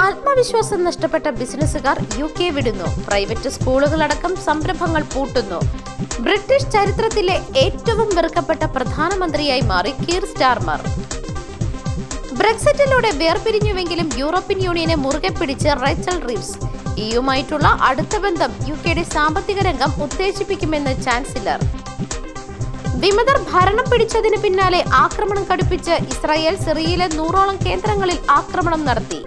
ആത്മവിശ്വാസം നഷ്ടപ്പെട്ട ബിസിനസ്സുകാർ UK വിടുന്നു. പ്രൈവറ്റ് സ്കൂളുകളടക്കം സംരംഭങ്ങൾ പൂട്ടുന്നു. ബ്രിട്ടീഷ് ചരിത്രത്തിലെ ഏറ്റവും വെറുക്കപ്പെട്ട പ്രധാനമന്ത്രിയായി മാറി കീർ സ്റ്റാർമർ. ബ്രെക്സിറ്റിലൂടെ വേർപിരിഞ്ഞുവെങ്കിലും യൂറോപ്യൻ യൂണിയനെ മുറുകെ പിടിച്ച് റേച്ചൽ റീവ്സ്. EUമായിട്ടുള്ള അടുത്ത ബന്ധം UKയുടെ സാമ്പത്തിക രംഗം ഉത്തേജിപ്പിക്കുമെന്ന് ചാൻസലർ. വിമതർ ഭരണം പിടിച്ചതിന് പിന്നാലെ ആക്രമണം കടുപ്പിച്ച് ഇസ്രായേൽ സിറിയയിലെ 100ഓളം കേന്ദ്രങ്ങളിൽ ആക്രമണം നടത്തി.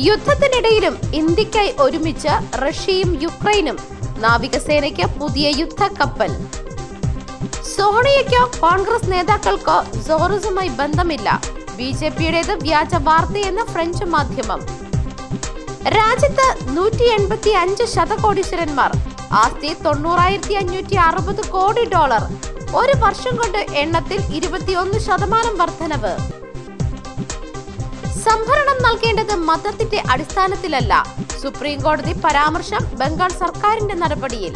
യുദ്ധത്തിനിടയിലും ഇന്ത്യക്കായി ഒരുമിച്ച് റഷ്യയും യുക്രൈനും. നാവികസേനയ്ക്ക് പുതിയ യുദ്ധക്കപ്പൽ. സോണിയയ്ക്കോ കോൺഗ്രസ് നേതാക്കൾക്കോ സോറസുമായി ബന്ധമില്ല. BJPയുടേത് വ്യാജ വാർത്തയെന്ന് ഫ്രഞ്ച് മാധ്യമം. രാജ്യത്ത് 185 ശതകോടീശ്വരന്മാർ. ആസ്തി $90,560 കോടി. ഒരു വർഷം കൊണ്ട് എണ്ണത്തിൽ 21% വർധനവ്. സംഭരണം നൽകേണ്ടത് മതത്തിന്റെ അടിസ്ഥാനത്തിലല്ല. സുപ്രീം കോടതി പരാമർശം ബംഗാൾ സർക്കാരിന്റെ നടപടിയിൽ.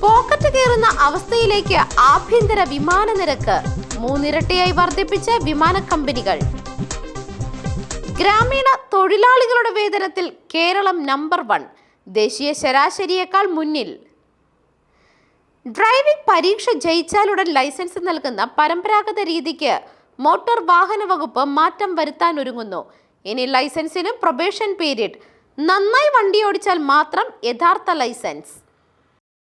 പോക്കറ്റ് കയറുന്ന അവസ്ഥയിലേക്ക് ആഭ്യന്തര വിമാന നിരക്ക്. 3 ഇരട്ടിയായി വർദ്ധിപ്പിച്ച വിമാന കമ്പനികൾ. ഗ്രാമീണ തൊഴിലാളികളുടെ വേതനത്തിൽ കേരളം നമ്പർ 1. ദേശീയ ശരാശരിയേക്കാൾ മുന്നിൽ. ഡ്രൈവിംഗ് പരീക്ഷ ജയിച്ചാലുടൻ ലൈസൻസ് നൽകുന്ന പരമ്പരാഗത രീതിക്ക് മോട്ടോർ വാഹന വകുപ്പ് മാറ്റം വരുത്താൻ ഒരുങ്ങുന്നു. ഇനി ലൈസൻസിനും പ്രൊബേഷൻ പീരീഡ്. നന്നായി വണ്ടി ഓടിച്ചാൽ മാത്രം യഥാർത്ഥ ലൈസൻസ്.